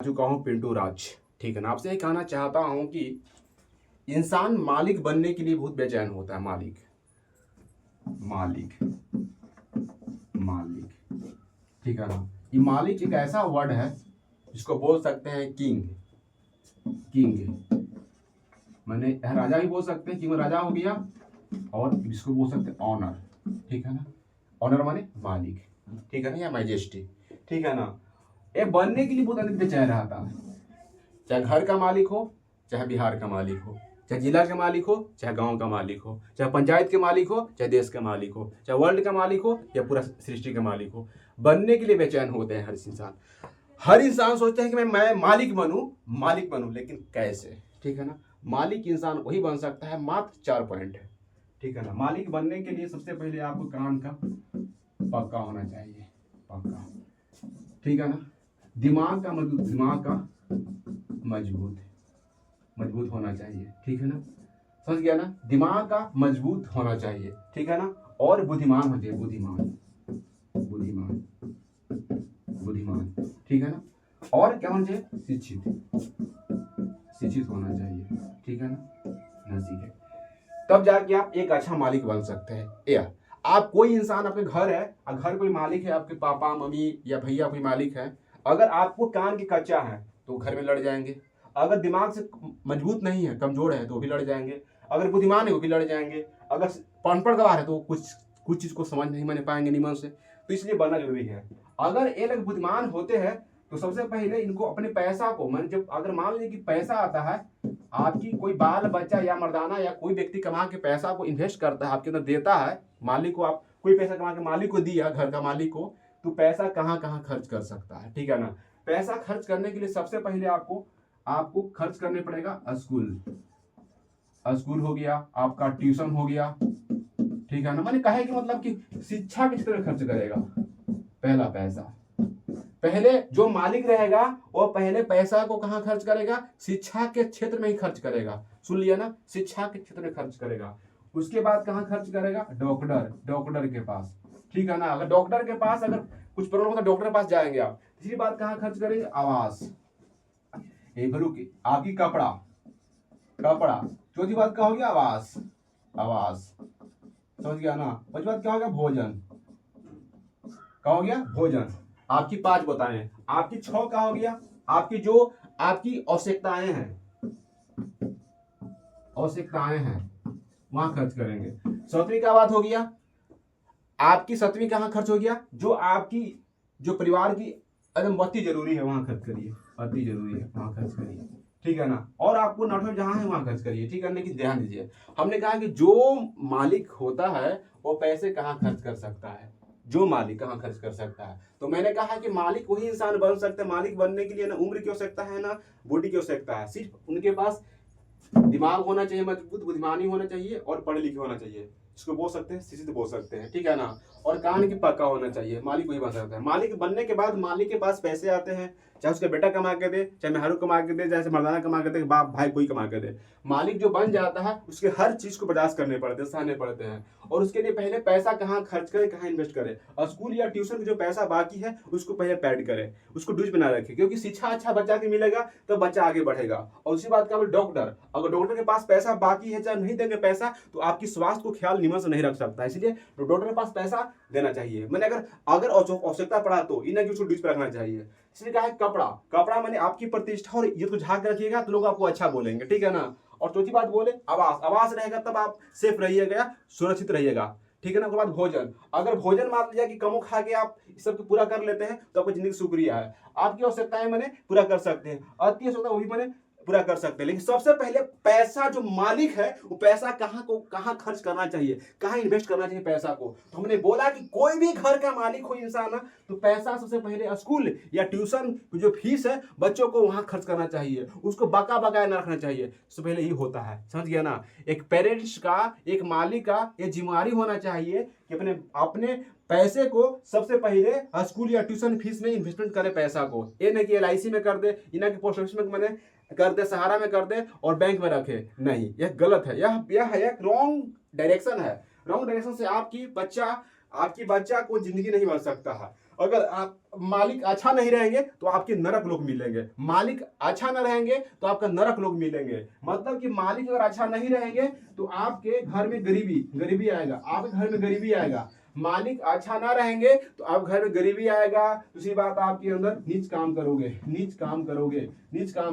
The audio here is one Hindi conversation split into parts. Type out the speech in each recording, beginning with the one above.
चुका हूँ पिंटू राज। ठीक है ना, आपसे ये कहना चाहता हूँ कि इंसान मालिक बनने के लिए बहुत बेचैन होता है। मालिक मालिक मालिक, ठीक है ना। ये मालिक एक ऐसा वर्ड है जिसको बोल सकते हैं किंग। किंग माने राजा भी बोल सकते हैं, किंग राजा हो गया, और जिसको बोल सकते हैं ऑनर। ठीक है ना, ऑनर माने मालिक, ठीक है ना, या मैजेस्टी। ठीक है ना, ये बनने के लिए बहुत अधिक बेचैन रहता है। चाहे घर का मालिक हो, चाहे बिहार का मालिक हो, चाहे जिला के मालिक हो, चाहे गांव का मालिक हो, चाहे पंचायत के मालिक हो, चाहे देश के मालिक हो, चाहे वर्ल्ड का मालिक हो या पूरा सृष्टि का मालिक हो, बनने के लिए बेचैन होते हैं हर इंसान। हर इंसान सोचता है कि मैं मालिक बनूं, लेकिन कैसे? ठीक है ना, मालिक इंसान वही बन सकता है, मात्र 4 पॉइंट है। ठीक है ना, मालिक बनने के लिए सबसे पहले आपको कान का पक्का होना चाहिए, पक्का। ठीक है ना, दिमाग का मजबूत होना चाहिए। ठीक है ना, समझ गया ना, दिमाग का मजबूत होना चाहिए। ठीक है ना, और बुद्धिमान होना चाहिए, बुद्धिमान। ठीक है ना, और क्या होना चाहिए? शिक्षित होना चाहिए। ठीक है ना, नसीब तब जाके आप एक अच्छा मालिक बन सकते हैं। या आप कोई इंसान, आपके घर है और घर कोई मालिक है, आपके पापा मम्मी या भैया कोई मालिक है, अगर आपको कान की कच्चा है तो घर में लड़ जाएंगे। अगर दिमाग से मजबूत नहीं है, कमजोर है, तो वो भी लड़ जाएंगे। अगर बुद्धिमान है वो भी लड़ जाएंगे। अगर पढ़ गवार है तो कुछ चीज को समझ नहीं माने पाएंगे निमन से। तो इसलिए बनना जरूरी है। अगर ये लोग बुद्धिमान होते हैं तो सबसे पहले इनको अपने पैसा को, मान जब अगर मान लीजिए कि पैसा आता है, आपकी कोई बाल बच्चा या मर्दाना या कोई व्यक्ति कमा के पैसा को इन्वेस्ट करता है, आपके अंदर देता है, मालिक को आप कोई पैसा कमा के मालिक को दिया, घर का मालिक को, तो पैसा कहाँ कहाँ खर्च कर सकता है। ठीक है ना, पैसा खर्च करने के लिए सबसे पहले आपको खर्च करने पड़ेगा स्कूल हो गया, आपका ट्यूशन हो गया। ठीक है ना, मैंने कहा कि मतलब कि शिक्षा के क्षेत्र में खर्च करेगा। पहला पैसा, पहले जो मालिक रहेगा वो पहले पैसा को कहां खर्च करेगा? शिक्षा के क्षेत्र में ही खर्च करेगा। सुन लिया ना, शिक्षा के क्षेत्र में खर्च करेगा। उसके बाद कहां खर्च करेगा? डॉक्टर के पास। ठीक है ना, अगर डॉक्टर के पास अगर कुछ प्रॉब्लम होता है, डॉक्टर के पास जाएंगे आप। तीसरी बात कहां खर्च करेंगे? आवास, आपकी कपड़ा। चौथी बात क्या हो गया? आवास, समझ गया ना। पांचवी बात क्या हो गया? भोजन। क्या हो गया? भोजन। आपकी 5 बताएं, आपकी 6 का हो गया, आपकी आवश्यकताएं हैं वहां खर्च करेंगे। 7वीं का बात हो गया, आपकी 7वीं कहां खर्च हो गया? जो परिवार की एकदम अति जरूरी है वहां खर्च करिए, अति जरूरी है वहां खर्च करिए। ठीक है ना, और आपको 9वीं जहां है वहां खर्च करिए। ठीक है, लेकिन ध्यान दीजिए, हमने कहा कि जो मालिक होता है वो पैसे कहां खर्च कर सकता है, तो मैंने कहा कि मालिक वही इंसान बन सकता है। मालिक बनने के लिए ना उम्र की आवश्यकता है, ना बॉडी की आवश्यकता है, सिर्फ उनके पास दिमाग होना चाहिए मजबूत, बुद्धिमानी होना चाहिए, और पढ़े लिखे होना चाहिए, इसको बोल सकते हैं शिक्षित बोल सकते हैं। ठीक है ना, और कान की पक्का होना चाहिए। मालिक वही बन सकता है। मालिक बनने के बाद मालिक के पास पैसे आते हैं, चाहे उसका बेटा कमा के दे, चाहे मेहरू कमा के दे, चाहे मर्दाना कमा के दे, बाप भाई कोई कमा के दे, मालिक जो बन जाता है उसके हर चीज को बर्दाश्त करने पड़ते हैं, सहने पड़ते हैं। और उसके लिए पहले पैसा कहाँ खर्च करे, कहाँ इन्वेस्ट करे। स्कूल या ट्यूशन का जो पैसा बाकी है उसको पहले पैड करे, उसको डूज बना रखे, क्योंकि शिक्षा अच्छा बच्चा की मिलेगा तो बच्चा आगे बढ़ेगा। और उसी बात का डॉक्टर, अगर डॉक्टर के पास पैसा बाकी है, चाहे नहीं देंगे पैसा, तो आपकी स्वास्थ्य को ख्याल निमन से नहीं रख सकता। इसलिए डॉक्टर के पास पैसा देना चाहिए। मैंने अगर आवश्यकता पड़ा तो इन्हें की उसको डूज पर रखना चाहिए। इसलिए कहा है कपड़ा मैंने आपकी प्रतिष्ठा और इज्जत को झांक रखिएगा तो लोग आपको अच्छा बोलेंगे। ठीक है ना, और चौथी बात बोले आवास रहेगा तब आप सेफ रहिएगा, सुरक्षित रहिएगा। ठीक है ना, उसके बाद भोजन। अगर भोजन मान लिया कि कमो खा के आप सब पूरा कर लेते हैं तो आपकी जिंदगी शुक्रिया है, आपकी आवश्यकताएं मैंने पूरा कर सकते हैं, अति आवश्यकता वो भी मैंने पूरा कर सकते हैं। लेकिन सबसे पहले पैसा जो मालिक है वो पैसा कहां खर्च करना चाहिए, कहां इन्वेस्ट करना चाहिए पैसा को। तो हमने बोला कि कोई भी घर का मालिक हो इंसान है तो पैसा सबसे पहले स्कूल या ट्यूशन की जो फीस है बच्चों को वहां खर्च करना चाहिए, उसको बकाया न रखना चाहिए। सबसे पहले यही होता है, समझ गया ना। एक पेरेंट्स का, एक मालिक का ये जिम्मेदारी होना चाहिए कि अपने पैसे को सबसे पहले स्कूल या ट्यूशन फीस में इन्वेस्टमेंट करे पैसा को। ये नहीं कि LIC में कर दे, ये ना कि पोस्ट ऑफिस में मैंने कर दे, सहारा में कर दे और बैंक में रखे। नहीं, यह गलत है, यह एक रॉन्ग डायरेक्शन है। रॉन्ग डायरेक्शन से आपकी बच्चा को जिंदगी नहीं बन सकता है। अगर आप मालिक अच्छा नहीं रहेंगे तो आपके नरक लोग मिलेंगे, मालिक अच्छा न रहेंगे तो आपका नरक लोग मिलेंगे। मतलब कि मालिक अगर अच्छा नहीं रहेंगे तो आपके घर में गरीबी आएगा, आपके घर में गरीबी आएगा। मालिक अच्छा ना रहेंगे तो आप घर में गरीबी आएगा। दूसरी बात, आपके अंदर नीच काम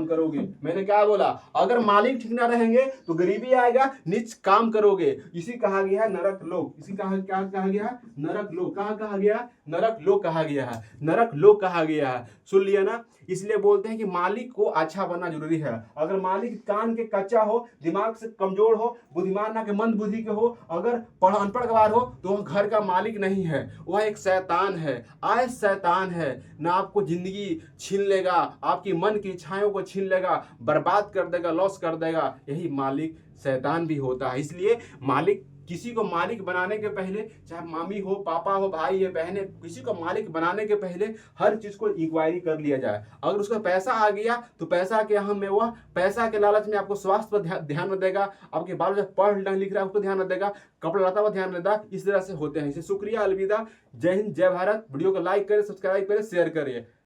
करोगे। मैंने क्या बोला, अगर मालिक ठीक ना रहेंगे तो गरीबी आएगा, नीच काम करोगे। इसी कहा गया है नरक लोक। इसी क्या कहा गया है, नरक लोक। कहा गया, नरक लोक कहा गया है, नरक लोक कहा गया है। सुन लिया ना। इसलिए बोलते हैं कि मालिक को अच्छा बनना जरूरी है। अगर मालिक कान के कच्चा हो, दिमाग से कमजोर हो, बुद्धिमान ना के मंद बुद्धि के हो, अगर अनपढ़ गवार हो, तो वह घर का मालिक नहीं है, वह एक शैतान है, आय शैतान है। ना आपको जिंदगी छीन लेगा, आपकी मन की इच्छाओं को छीन लेगा, बर्बाद कर देगा, लॉस कर देगा। यही मालिक शैतान भी होता है। इसलिए मालिक, किसी को मालिक बनाने के पहले, चाहे मामी हो, पापा हो, भाई है, बहन है, किसी को मालिक बनाने के पहले हर चीज को इंक्वायरी कर लिया जाए। अगर उसका पैसा आ गया तो पैसा के अहम में वह पैसा के लालच में आपको स्वास्थ्य पर ध्यान न देगा, आपके बाल बच्चा पढ़ लिख रहा है उसको ध्यान न देगा, कपड़ा लता पर ध्यान न देगा। इस तरह से होते हैं। इसे शुक्रिया, अलविदा, जय हिंद, जय भारत। वीडियो को लाइक करें, सब्सक्राइब करें, शेयर करें।